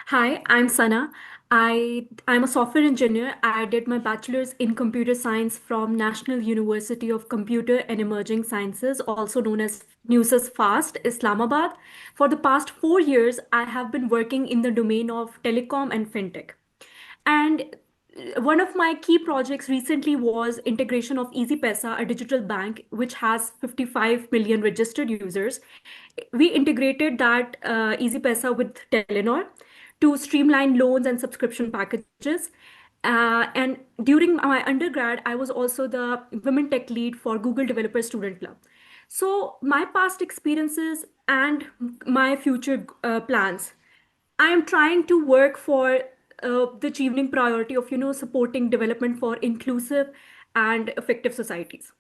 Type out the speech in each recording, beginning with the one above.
Hi, I'm Sana. I'm a software engineer. I did my bachelor's in computer science from National University of Computer and Emerging Sciences, also known as FAST, Islamabad. For the past 4 years, I have been working in the domain of telecom and fintech. And one of my key projects recently was integration of EasyPesa, a digital bank which has 55 million registered users. We integrated that EasyPesa with Telenor to streamline loans and subscription packages. And during my undergrad, I was also the women tech lead for Google Developer Student Club. So my past experiences and my future plans, I am trying to work for the Chevening priority of supporting development for inclusive and effective societies.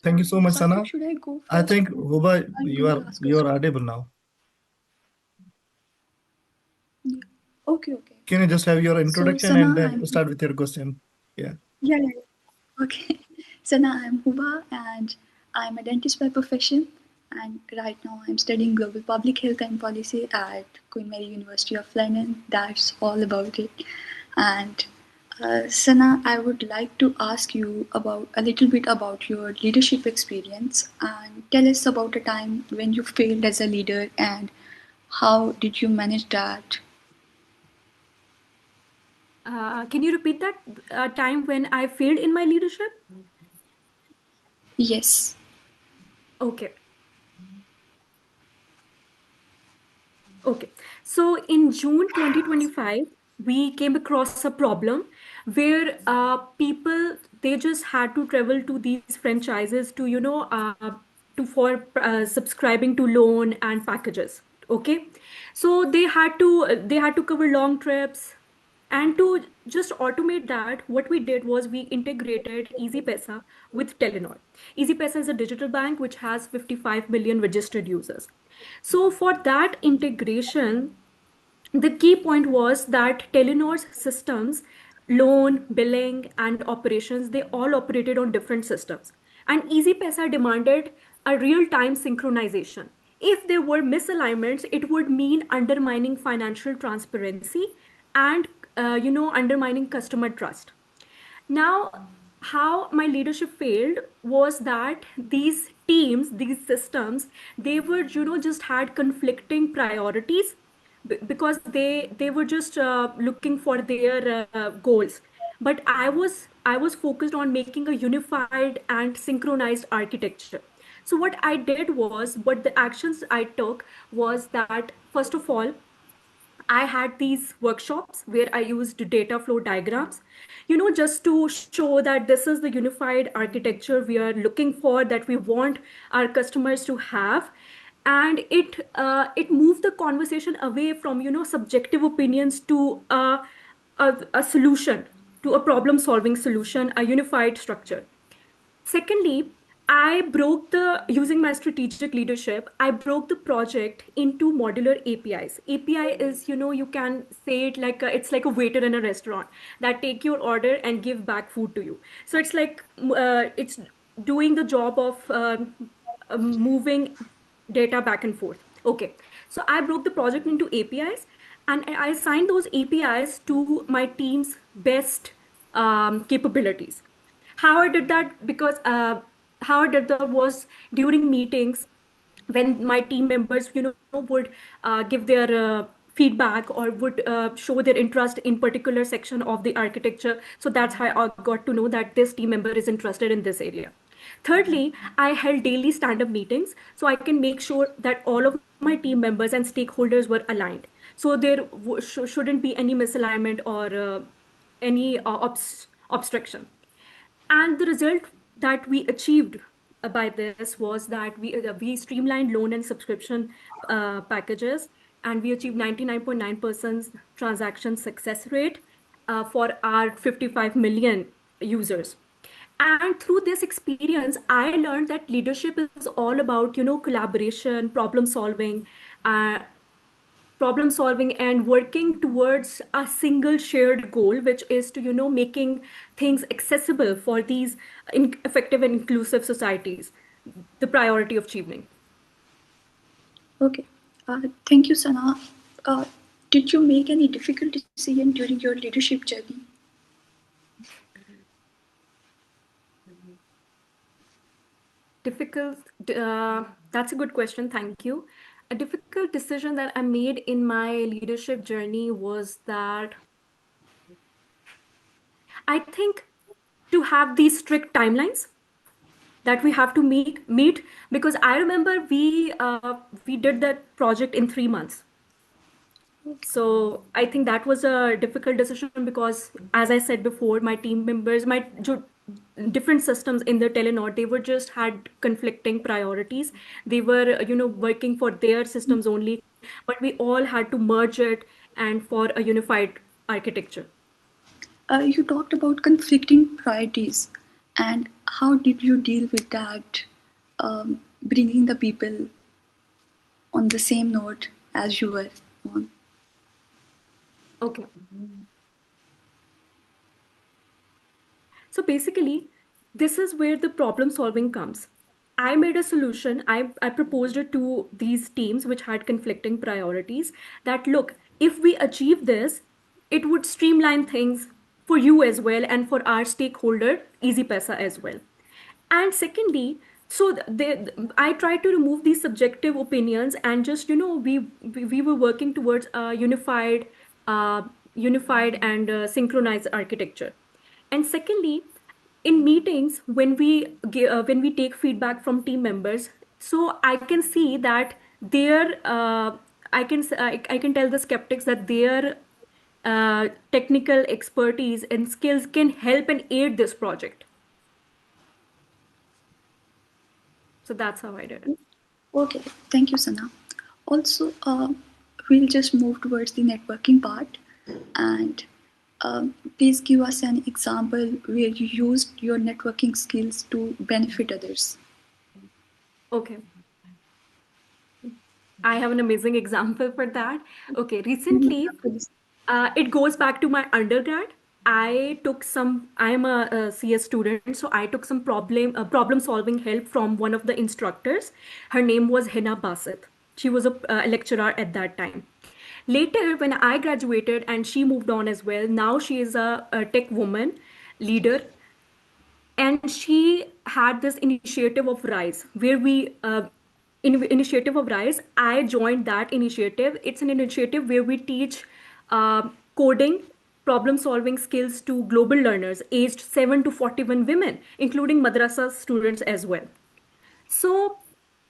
Thank you so much, Sana. Should I go I first? think Huba, I'm you going are to ask you are question. audible now. Yeah. Okay. Can you just have your So introduction and Sana, then I'm start with your question? Yeah. yeah. Okay. Sana, I'm Huba and I'm a dentist by profession. And right now I'm studying global public health and policy at Queen Mary University of London. That's all about it. And Sana, I would like to ask you about a little bit about your leadership experience and tell us about a time when you failed as a leader and how did you manage that? Can you repeat that time when I failed in my leadership? Yes. Okay. Okay. So in June 2025, we came across a problem where people they just had to travel to these franchises to subscribing to loan and packages. Okay, so they had to cover long trips, and to just automate that, what we did was we integrated EasyPesa with Telenor. EasyPesa is a digital bank which has 55 million registered users. So for that integration, the key point was that Telenor's systems, loan, billing, and operations, they all operated on different systems. And EasyPesa demanded a real-time synchronization. If there were misalignments, it would mean undermining financial transparency and undermining customer trust. Now, how my leadership failed was that these teams, these systems, they were, just had conflicting priorities because they were just looking for their goals. But I was focused on making a unified and synchronized architecture. So what the actions I took was that, first of all, I had these workshops where I used data flow diagrams, just to show that this is the unified architecture we are looking for, that we want our customers to have. And it moved the conversation away from, subjective opinions to a solution, to a problem solving solution, a unified structure. Secondly, using my strategic leadership, I broke the project into modular APIs. API is, you can say it like it's like a waiter in a restaurant that take your order and give back food to you. So it's like it's doing the job of moving data back and forth. Okay, so I broke the project into APIs, and I assigned those APIs to my team's best capabilities. How I did that? Because how I did that was during meetings when my team members, would give their feedback or would show their interest in particular section of the architecture. So that's how I got to know that this team member is interested in this area. Thirdly, I held daily stand-up meetings so I can make sure that all of my team members and stakeholders were aligned. So there shouldn't be any misalignment or any obstruction. And the result that we achieved by this was that we streamlined loan and subscription packages, and we achieved 99.9% transaction success rate for our 55 million users. And through this experience, I learned that leadership is all about, collaboration, uh, problem solving and working towards a single shared goal, which is to, making things accessible for these effective and inclusive societies. the priority of Chevening. Okay. Thank you, Sana. Did you make any difficult decision during your leadership journey? Difficult, that's a good question. Thank you. A difficult decision that I made in my leadership journey was that I think to have these strict timelines that we have to meet because I remember we did that project in 3 months. So I think that was a difficult decision because, as I said before, my team members, different systems in the Telenor, they were just had conflicting priorities. They were, working for their systems only, but we all had to merge it and for a unified architecture. You talked about conflicting priorities, and how did you deal with that, bringing the people on the same note as you were on? Okay. So basically, this is where the problem solving comes. I made a solution. I proposed it to these teams which had conflicting priorities that look, if we achieve this, it would streamline things for you as well and for our stakeholder, Easy Pesa as well. And secondly, so I tried to remove these subjective opinions and just we were working towards a unified and synchronized architecture. And secondly, in meetings when we take feedback from team members, so I can see that their I can tell the skeptics that their technical expertise and skills can help and aid this project. So that's how I did it. Okay, thank you, Sana. Also, we'll just move towards the networking part, and please give us an example where you used your networking skills to benefit others. Okay. I have an amazing example for that. Okay, recently, it goes back to my undergrad. I'm a CS student, so I took some problem solving help from one of the instructors. Her name was Hina Basit. She was a lecturer at that time. Later, when I graduated and she moved on as well, now she is a tech woman leader, and she had this initiative of Rise where initiative of Rise, I joined that initiative. It's an initiative where we teach coding problem solving skills to global learners aged 7 to 41 women, including madrasa students as well. So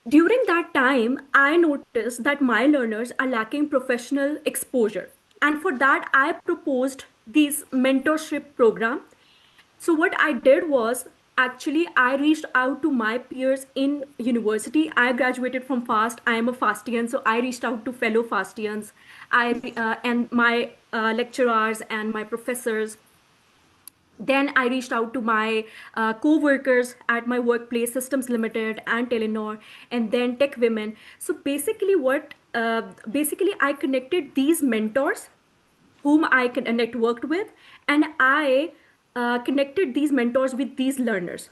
during that time, I noticed that my learners are lacking professional exposure. And for that, I proposed this mentorship program. So what I did was actually I reached out to my peers in university. I graduated from FAST. I am a FASTian, so I reached out to fellow FASTians. And my lecturers and my professors. Then I reached out to my co-workers at my workplace, Systems Limited and Telenor, and then Tech Women. So basically I connected these mentors whom I networked with, and I connected these mentors with these learners.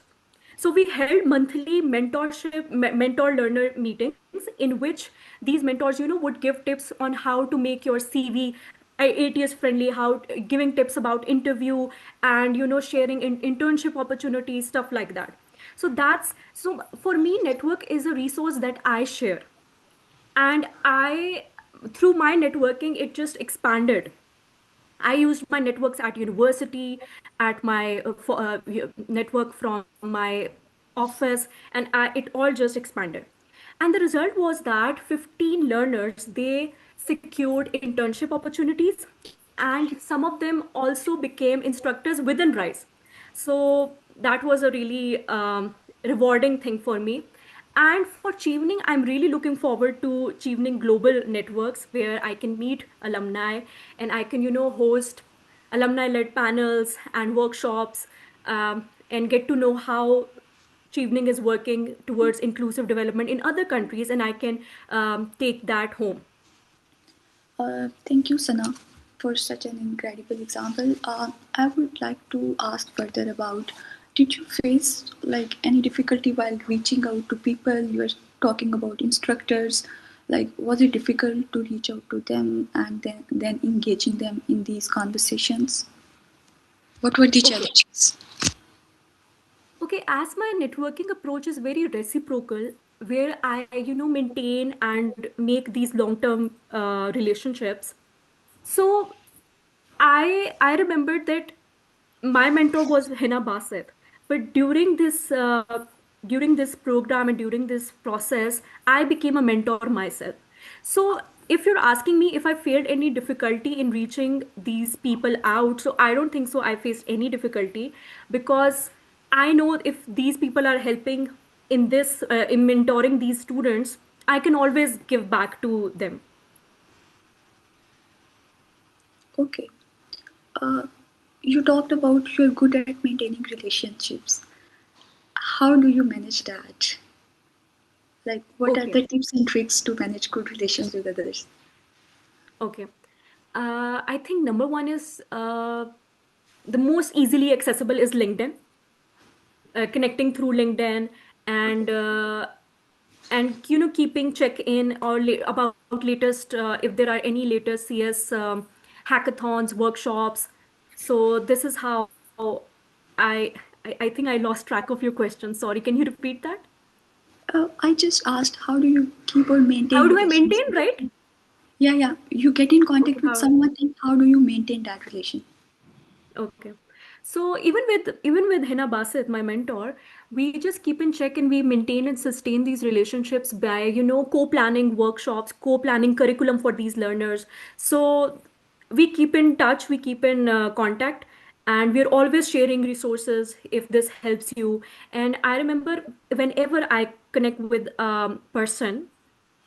So we held monthly mentor learner meetings in which these mentors, would give tips on how to make your CV ATS friendly, how giving tips about interview and sharing internship opportunities, stuff like that. So for me, network is a resource that I share, and I through my networking it just expanded. I used my networks at university, at my network from my office, and it all just expanded. And the result was that 15 learners, they secured internship opportunities, and some of them also became instructors within Rise. So that was a really rewarding thing for me. And for Chevening, I'm really looking forward to Chevening Global Networks where I can meet alumni and I can, host alumni-led panels and workshops, and get to know how Chevening is working towards inclusive development in other countries, and I can take that home. Thank you, Sana, for such an incredible example. I would like to ask further about did you face like any difficulty while reaching out to people? You were talking about instructors. Like, was it difficult to reach out to them and then engaging them in these conversations? What were the Okay. challenges? Okay, as my networking approach is very reciprocal, where I, maintain and make these long-term relationships. So I remembered that my mentor was Hina Basit, but during this program and during this process, I became a mentor myself. So if you're asking me if I failed any difficulty in reaching these people out, so I don't think so. I faced any difficulty because I know if these people are helping in this in mentoring these students, I can always give back to them. Okay. Uh, you talked about you're good at maintaining relationships. How do you manage that? Like, what are Okay. the tips and tricks to manage good relations with others? Okay. I think number one is the most easily accessible is LinkedIn, connecting through LinkedIn and keeping check in or about latest if there are any latest CS hackathons, workshops. So this is how I I think I lost track of your question. Sorry, can you repeat that? I just asked, how do you keep or maintain How do I relations? maintain, right? Yeah, yeah. You get in Okay, contact with how? someone, and how do you maintain that relation? Okay. So even with Hina Basit, my mentor, we just keep in check and we maintain and sustain these relationships by, co-planning workshops, co-planning curriculum for these learners. So we keep in touch, we keep in contact, and we're always sharing resources if this helps you. And I remember whenever I connect with a person,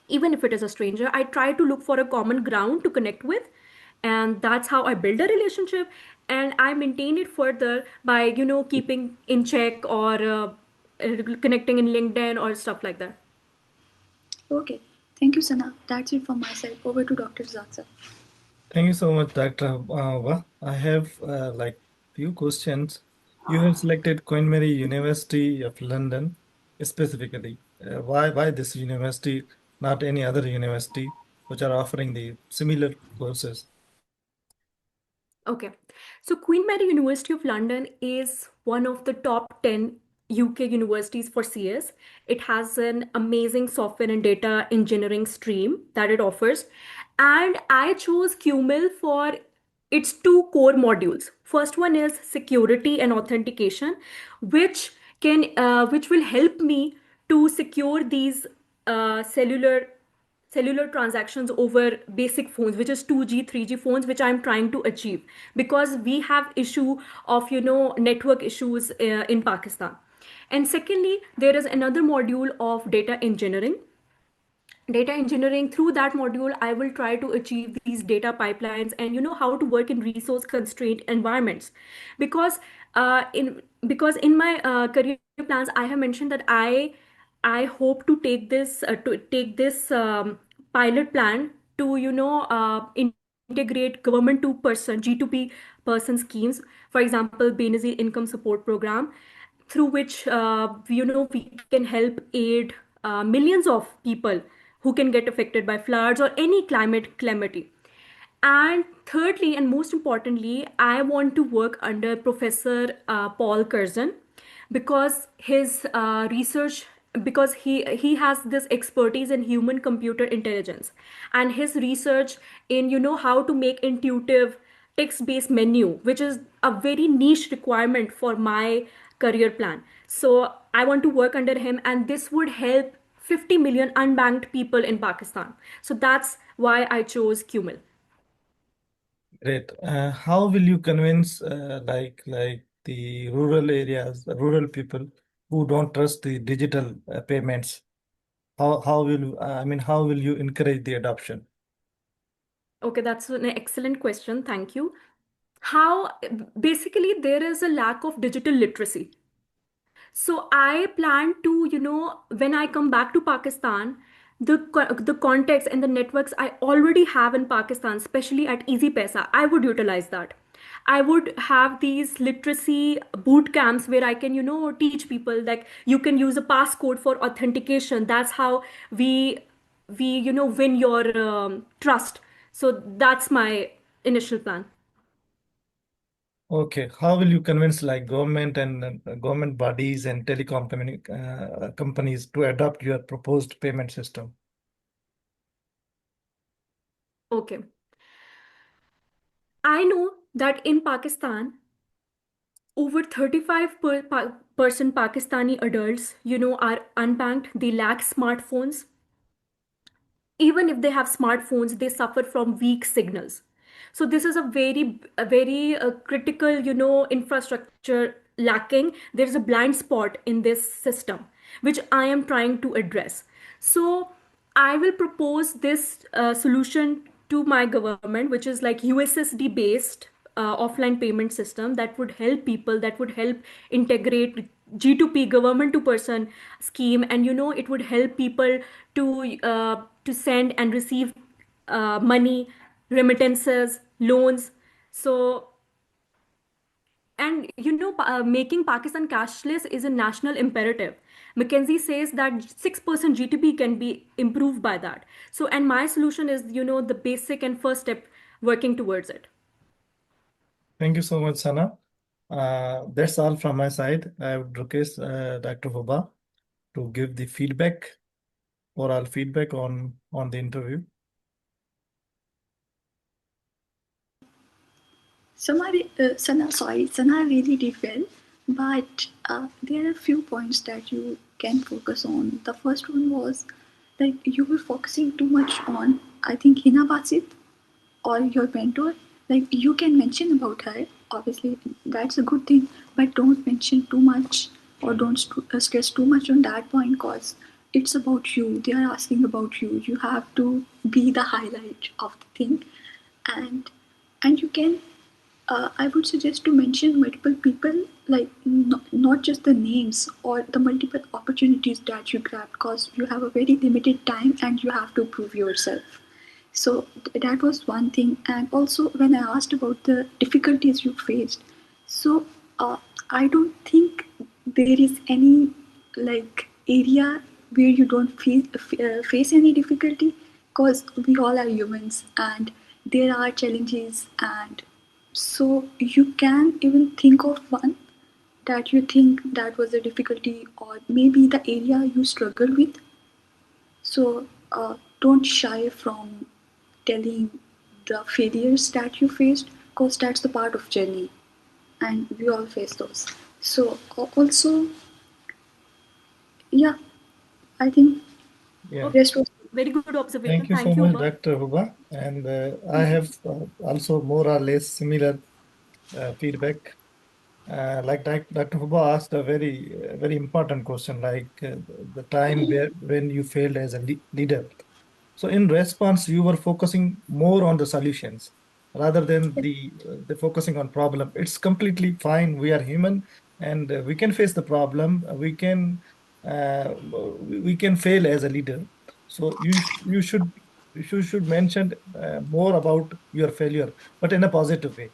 even if it is a stranger, I try to look for a common ground to connect with, and that's how I build a relationship, and I maintain it further by keeping in check or connecting in LinkedIn or stuff like that. Okay. Thank you, Sana. That's it from my side. Over to Dr. Zatsa. Thank you so much, Dr. I have like few questions. You have selected Queen Mary University of London specifically. Why this university, not any other university which are offering the similar courses? Okay. So Queen Mary University of London is one of the top 10 UK universities for CS. It has an amazing software and data engineering stream that it offers. And I chose QMIL for its two core modules. First one is security and authentication, which will help me to secure these cellular transactions over basic phones, which is 2G 3G phones, which I'm trying to achieve because we have issue of network issues in Pakistan. And secondly, there is another module of data engineering. Through that module, I will try to achieve these data pipelines and how to work in resource constrained environments. Because in my career plans, I have mentioned that I hope to take this pilot plan to integrate government to person G2P person schemes. For example, Benazir income support program, through which we can help aid millions of people who can get affected by floods or any climate calamity. And thirdly, and most importantly, I want to work under Professor Paul Curzon because his research, because he has this expertise in human computer intelligence, and his research in how to make intuitive text based menu, which is a very niche requirement for my career plan. So I want to work under him, and this would help 50 million unbanked people in Pakistan. So that's why I chose QMIL. Great. How will you convince like the rural areas, the rural people who don't trust the digital payments? How will I mean how will you encourage the adoption? Okay, that's an excellent question. Thank you. How basically there is a lack of digital literacy. So I plan to, when I come back to Pakistan, the contacts and the networks I already have in Pakistan, especially at Easy Pesa, I would utilize that. I would have these literacy boot camps where I can, teach people like you can use a passcode for authentication. That's how we win your trust. So that's my initial plan. Okay, how will you convince like government and government bodies and companies to adopt your proposed payment system? Okay. I know that in Pakistan, over 35% Pakistani adults, are unbanked. They lack smartphones. Even if they have smartphones, they suffer from weak signals. So this is a very critical, infrastructure lacking. There is a blind spot in this system which I am trying to address. So I will propose this solution to my government, which is like USSD based offline payment system that would help people, that would help integrate G2P, government to person scheme, and it would help people to send and receive money, remittances, loans. So, and making Pakistan cashless is a national imperative. McKinsey says that 6% GDP can be improved by that. So, and my solution is the basic and first step working towards it. Thank you so much, Sana. That's all from my side. I would request Dr. Huba to give the feedback, oral feedback on the interview. Sana really did well, but there are a few points that you can focus on. The first one was like you were focusing too much on, I think, Hina Basit or your mentor. Like you can mention about her, obviously, that's a good thing, but don't mention too much or don't stress too much on that point because it's about you. They are asking about you. You have to be the highlight of the thing, and you can I would suggest to mention multiple people, like not just the names or the multiple opportunities that you grab, because you have a very limited time and you have to prove yourself. So that was one thing. And also, when I asked about the difficulties you faced, so I don't think there is any like area where you don't face any difficulty, because we all are humans and there are challenges, and so you can even think of one that you think that was a difficulty or maybe the area you struggle with. So don't shy from telling the failures that you faced, because that's the part of journey and we all face those. So also, yeah, I think Yeah. rest was Very good observation. Thank you Thank so you, much, Uba. Dr. Huba. And I have also more or less similar feedback. Like Dr. Huba asked a very important question, like the time when you failed as a leader. So in response, you were focusing more on the solutions rather than the focusing on problem. It's completely fine. We are human, and we can face the problem. We can fail as a leader. So you should mention more about your failure, but in a positive way.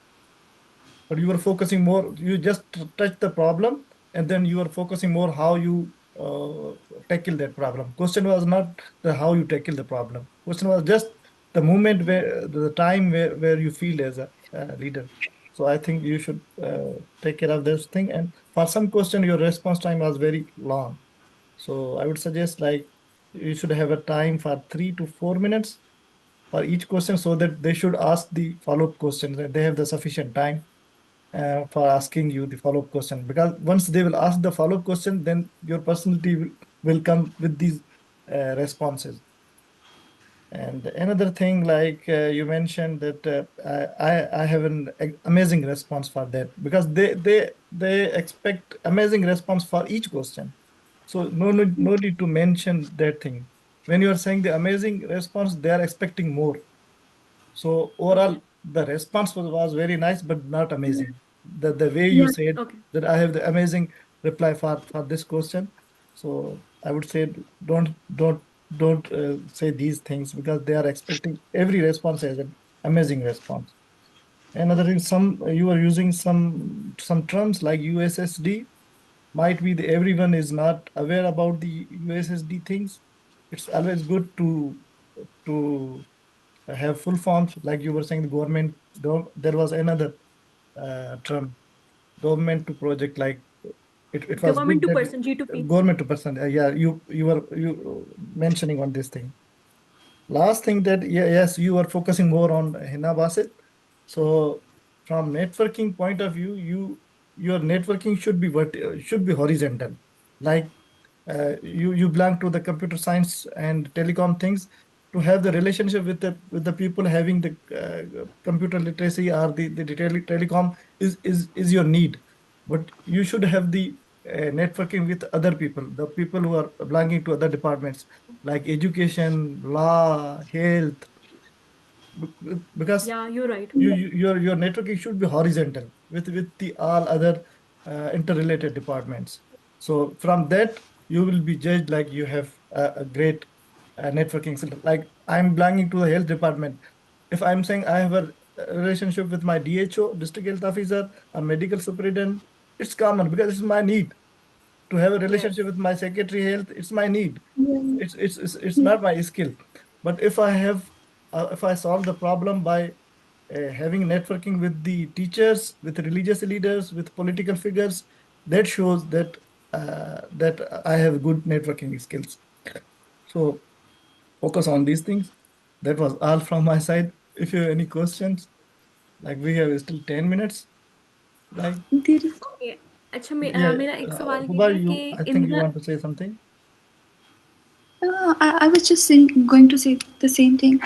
But you were focusing more, you just touch the problem, and then you were focusing more how you tackle that problem. Question was not the how you tackle the problem. Question was just the moment where the time where you feel as a leader. So I think you should take care of this thing. And for some question your response time was very long, so I would suggest like you should have a time for 3 to 4 minutes for each question, so that they should ask the follow-up questions and they have the sufficient time for asking you the follow-up question. Because once they will ask the follow-up question, then your personality will come with these responses. And another thing, like you mentioned that I have an amazing response for that, because they expect amazing response for each question. So no need to mention that thing. When you are saying the amazing response, they are expecting more. So Okay. overall, the response was very nice, but not amazing. The way you yeah. said Okay. that I have the amazing reply for this question. So I would say don't say these things, because they are expecting every response as an amazing response. Another is some you are using some terms like USSD. Might be everyone is not aware about the USSD things. It's always good to have full forms, like you were saying, the government. There was another term, government to project. Like it was Government good to that person, G2P. government to person. Yeah, you were you mentioning on this thing. Last thing that, yeah, yes, you are focusing more on Hina Basit. So from networking point of view, your networking should be horizontal. Like you belong to the computer science and telecom things, to have the relationship with the people having the computer literacy or the telecom is your need, but you should have the networking with other people, the people who are belonging to other departments like education, law, health, because Yeah, you're right. your networking should be horizontal with the all other interrelated departments. So from that you will be judged like you have a great networking skill. Like I'm belonging to the health department. If I'm saying I have a relationship with my DHO, district health officer, a medical superintendent, it's common because it's my need to have a relationship Yes. with my secretary health. It's my need. Yeah. It's not my skill. But if I solve the problem by having networking with the teachers, with religious leaders, with political figures, that shows that I have good networking skills. So focus on these things. That was all from my side. If you have any questions, like we have still 10 minutes. Like, There is okay अच्छा yeah, मेरा एक सवाल ये Huba, है कि I in think you the want to say something. I was just saying, going to say the same thing.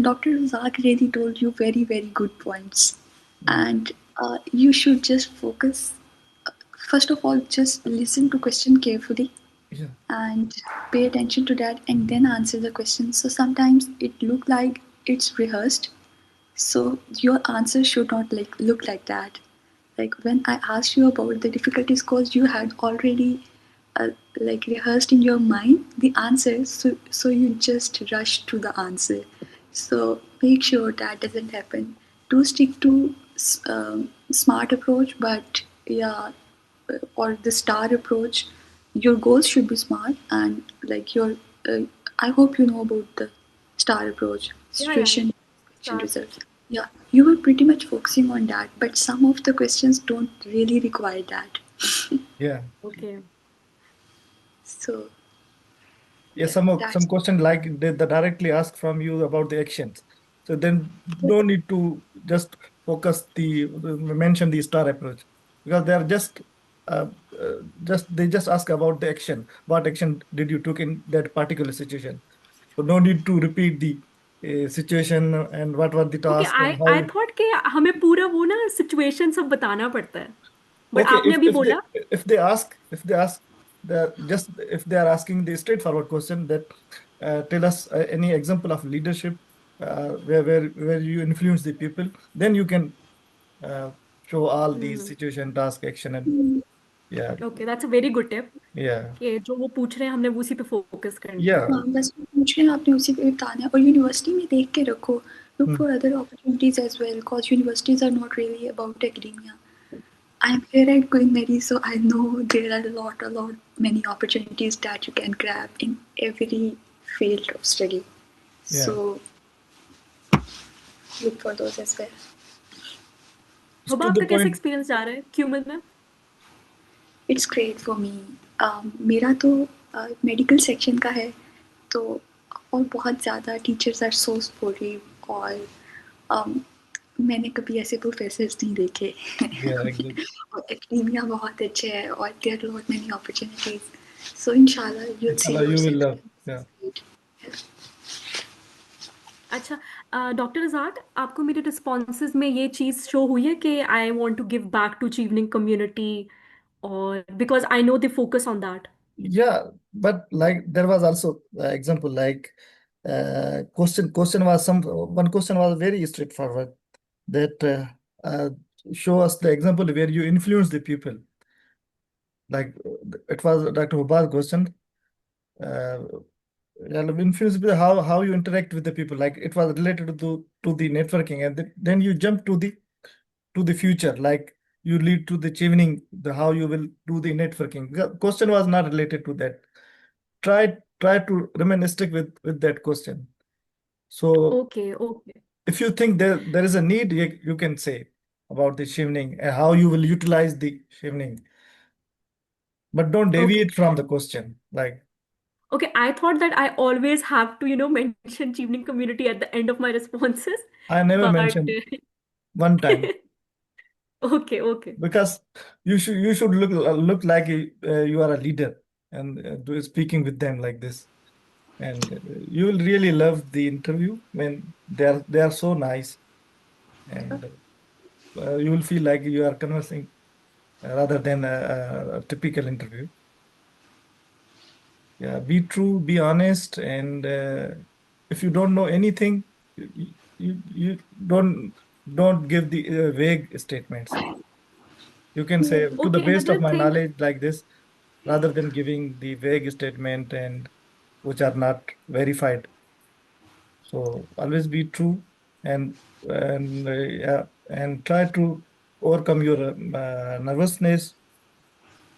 Dr. Razak really told you very, very good points. Mm, And you should just focus. First of all, just listen to question carefully yeah, and pay attention to that and then answer the question. So sometimes it look like it's rehearsed. So your answer should not like look like that. Like when I asked you about the difficulties caused, you had already like rehearsed in your mind the answer, so you just rush to the answer. So make sure that doesn't happen. Do stick to smart approach, but yeah, or the star approach. Your goals should be smart and like your. Uh, I hope you know about the star approach, या situation, question, star results. Yeah, you were pretty much focusing on that, but some of the questions don't really require that. yeah. Okay So Yeah, yeah, some that's question like they directly ask from you about the actions. So then no need to just focus mention the star approach, because they are uh, they just ask about the action. What action did you took in that particular situation? So no need to repeat the situation and what were the okay task I and how I it. Thought कि हमें पूरा वो ना situation सब बताना पड़ता है but Okay, आपने अभी बोला if they ask the just if they are asking the straightforward question that tell us any example of leadership where you influence the people, then you can uh, show all these situation, task, action, and yeah, okay that's a very good tip yeah, कि जो वो पूछ रहे हैं हमने उसी पे focus करना है yeah. हाँ, बस पूछ रहे हैं आपने उसी पे बताना है और यूनिवर्सिटी में देख के रखो. Look Hmm. for other opportunities as well, because universities are not really about academia. I'm here at Queen Mary, so I know there are a lot, many opportunities that you can grab in every field of study. Yeah, So look for those as well. अब to the आपका कैसा point. Experience जा रहा है क्यूमिल में It's great for me. मेरा तो medical section का है, तो और बहुत ज़्यादा टीचर्स आर सो सपोर्टिव और um, मैंने कभी ऐसे प्रोफेसर्स नहीं देखे. Yeah, exactly. और एकेडेमिया बहुत अच्छे है और there are lot many opportunities. So इंशाल्लाह you'll see Inshallah, you will yourself. love. Yeah. अच्छा डॉक्टर रज़ाक आपको मेरे रिस्पॉन्सेज में ये चीज़ शो हुई है कि I want to give back to Chevening community और because I know they focus on that Yeah, but like there was also example like question was some one question was very straightforward that show us the example where you influence the people. Like it was Dr. Huba's question. Uh, influence with how you interact with the people. Like it was related to the networking, and then you jump to the future. Like you lead to the chevening, the how you will do the networking. The question was not related to that. Try to remain stick with that question. So Okay, okay, if you think there is a need, you can say about the chevening and how you will utilize the chevening, but don't okay. deviate from the question. Like Okay, I thought that I always have to, mention Chevening community at the end of my responses, I never but mentioned one time. okay, okay, Because you should look like you are a leader and speaking with them like this, and you will really love the interview when they are so nice, and you will feel like you are conversing rather than a typical interview. Yeah, be true, be honest, and if you don't know anything, you don't give the vague statements. You can Yeah. say to the okay. best Another of my thing, knowledge like this, rather than giving the vague statement and which are not verified. So always be true, and yeah, and try to overcome your nervousness.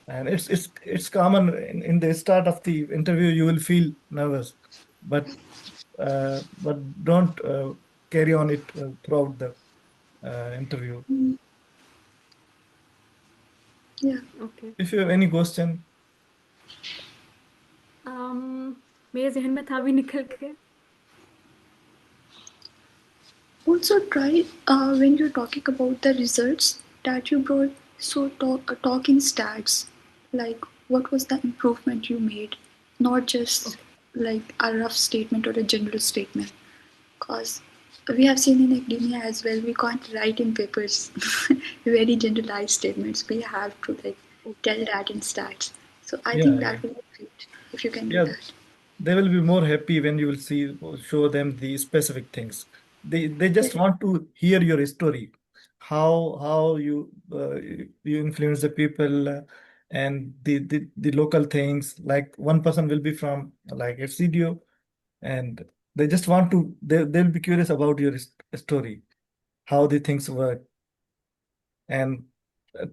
And it's common in the start of the interview. You will feel nervous, but don't carry on it throughout the interview. Mm, yeah. okay. If you have any question, मेरे जहन में था भी निकल के. Also, try when you're talking about the results that you brought, so talking stats, like what was the improvement you made, not just Okay, like a rough statement or a general statement. Because we have seen in academia as well, we can't write in papers very generalized statements. We have to like okay, tell that in stats. So I yeah, think yeah, that will be great if you can do yeah. that. They will be more happy when you will show them the specific things. They just Yeah. want to hear your story, how you influence the people, and the local things. Like one person will be from like a studio, and they just want to they'll be curious about your story, how the things work, and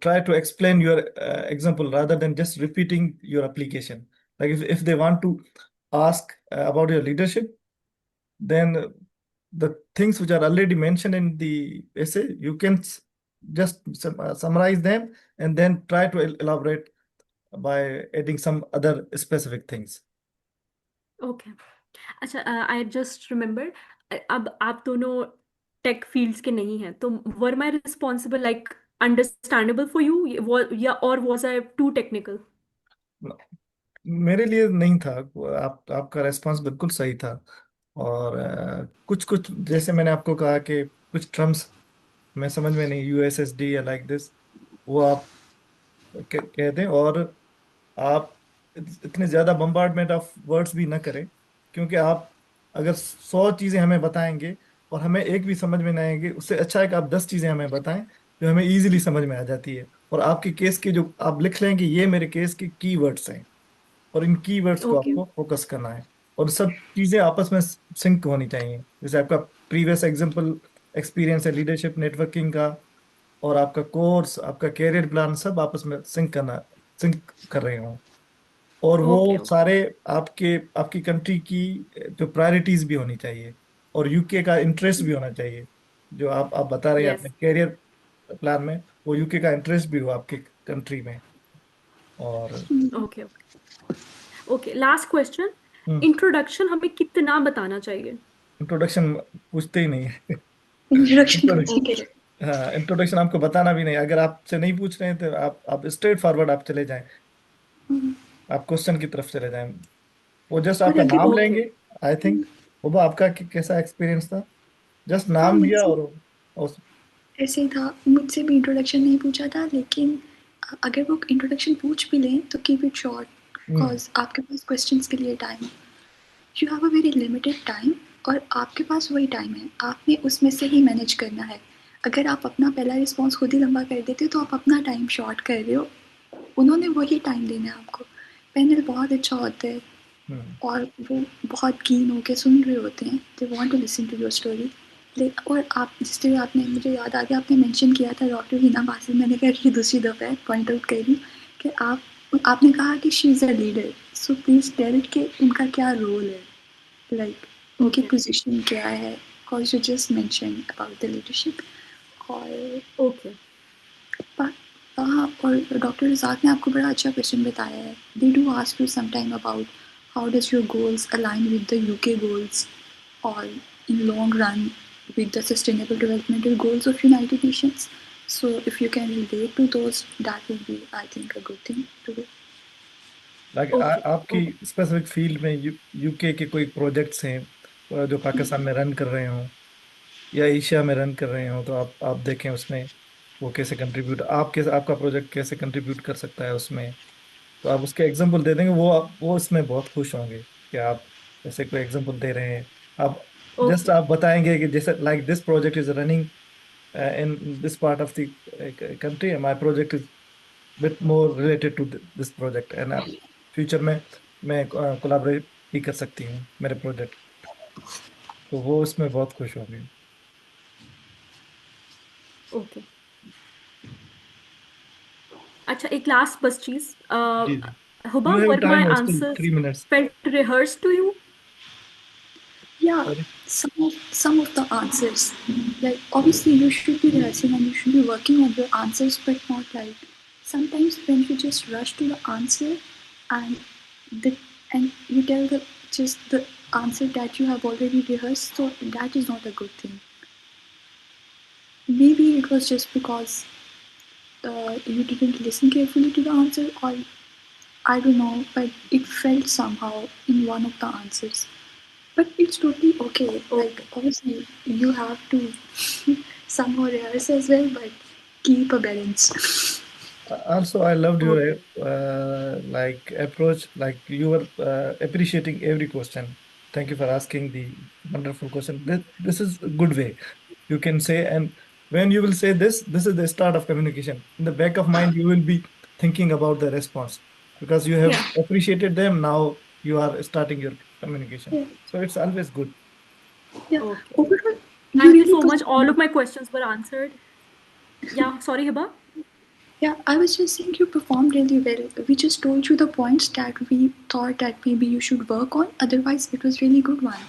try to explain your example rather than just repeating your application. Like if they want to ask about your leadership, then the things which are already mentioned in the essay, you can just summarize them and then try to elaborate by adding some other specific things. okay. अच्छा, I just remember, अब आप दोनों take fields के नहीं हैं, तो were my responsible like understandable for you, या और वॉज आई टू टेक्निकल? मेरे लिए नहीं था। आपका रेस्पॉन्स बिल्कुल सही था। और कुछ कुछ जैसे मैंने आपको कहा कि कुछ टर्म्स मैं समझ में नहीं, यूएसएसडी या लाइक दिस, वो आप कह दें। और आप इतने ज्यादा बम्बार्डमेंट ऑफ वर्ड्स भी ना करें, क्योंकि आप अगर 100 चीजें हमें बताएंगे और हमें एक भी समझ में ना आएंगे, उससे अच्छा है कि आप 10 चीजें हमें बताएं जो हमें इजीली समझ में आ जाती है। और आपके केस के जो आप लिख लें कि ये मेरे केस के की वर्ड्स हैं, और इन कीवर्ड्स को ओके, आपको फोकस करना है। और सब चीजें आपस में सिंक होनी चाहिए। जैसे आपका प्रीवियस एग्जाम्पल एक्सपीरियंस है लीडरशिप नेटवर्किंग का, और आपका कोर्स, आपका कैरियर प्लान, सब आपस में सिंक कर रहे हो। और ओके, वो ओके, सारे आपके आपकी कंट्री की जो प्रायोरिटीज भी होनी चाहिए, और यूके का इंटरेस्ट भी होना चाहिए। जो आप बता रहे हैं अपने यस, कैरियर प्लान में, वो यूके का इंटरेस्ट भी हो आपके कंट्री में। और ओके, ओके। लास्ट क्वेश्चन, हम्म, इंट्रोडक्शन हमें कितना बताना चाहिए? इंट्रोडक्शन पूछते ही नहीं है। Introduction इंट्रोडक्शन, पूछेंगे. ओके, हाँ, इंट्रोडक्शन आपको बताना भी नहीं। अगर आपसे नहीं पूछ रहे हैं तो आप स्ट्रेट फॉरवर्ड आप चले जाएं, आप क्वेश्चन की तरफ चले जाएं। वो जस्ट और आपका अगर नाम ओके, लेंगे। आई थिंक वो आपका कैसा एक्सपीरियंस था? जस्ट हाँ नाम लिया मुझसे और ऐसे ही था, मुझसे भी इंट्रोडक्शन नहीं पूछा था, लेकिन अगर वो इंट्रोडक्शन पूछ भी लें तो keep it short, hmm, because आपके पास क्वेश्चंस के लिए time, you have a very limited time, और आपके पास वही टाइम है, आपने उसमें से ही मैनेज करना है। अगर आप अपना पहला रिस्पॉन्स खुद ही लंबा कर देते हो तो आप अपना टाइम शॉर्ट कर रहे हो, उन्होंने वही टाइम देना है आपको। पैनल बहुत अच्छा होता है, और वो बहुत कीन होके सुन रहे होते हैं, they want to listen to your story. और आप जिस तरह आपने, मुझे याद आ गया, आपने मेंशन किया था डॉक्टर हिना बासिल, मैंने कहा ये दूसरी दफ़ा है पॉइंट आउट कर रही हूँ कि आपने कहा कि she is a leader, so please tell कि उनका क्या रोल है, लाइक उनकी Okay. पोजीशन क्या है, because you just mention about the leadership. और Okay. हाँ, और डॉक्टर रज़ाक ने आपको बड़ा अच्छा क्वेश्चन बताया है। They do ask you sometime about how does your goals align with the UK goals और in long run with the sustainable developmental goals of United Nations. So if you can relate to those, that will be, I think, a good thing to do. Like Okay. आपकी Okay. Specific field में UK के कोई projects हैं जो पाकिस्तान में run कर रहे हो या एशिया में रन कर रहे हो, तो आप देखें उसमें वो कैसे कंट्रीब्यूट, आप कैसे, आपका प्रोजेक्ट कैसे कंट्रीब्यूट कर सकता है उसमें, तो आप उसके एग्जांपल दे देंगे, वो इसमें बहुत खुश होंगे कि आप ऐसे कोई एग्जांपल दे रहे हैं। आप जस्ट Okay. आप बताएंगे कि जैसे like this project is running in this part of the country, my project is bit more related to this project, and future में मैं कोलैबोरेट भी कर सकती हूँ मेरे प्रोजेक्ट, तो वो उसमें बहुत खुश होंगे। Okay. अच्छा, एक लास्ट बस चीज, जी जी। हुबा, you have were my time still answers 3 minutes। felt rehearsed to you? Yeah, sorry. some of the answers. Like obviously you should be rehearsing and you should be working on your answers, but not like sometimes when you just rush to the answer and the and you tell the just the answer that you have already rehearsed, so that is not a good thing. Maybe it was just because you didn't listen carefully to the answer, or I don't know, but it felt somehow in one of the answers. But it's totally okay. Like, Okay. obviously, you have to somehow rehearse as well, but keep a balance. Also, I loved your Okay. like approach. Like you were appreciating every question. Thank you for asking the wonderful question. This is a good way. You can say, and when you will say this is the start of communication. In the back of mind, you will be thinking about the response because you have Yeah. appreciated them. Now you are starting your communication. Yeah, So it's always good. yeah. Okay. Overall, you Thank you really so much. All performed. of my questions were answered. Yeah. Sorry, Hiba. Yeah, I was just saying you performed really well. We just told you the points that we thought that maybe you should work on. Otherwise, it was really good one.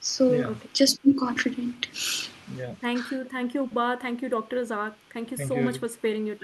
So Yeah, Okay. just be confident. yeah. Thank you. Thank you, Hiba. Thank you, Dr. Azad. Thank you Thank so much you. for sparing your time.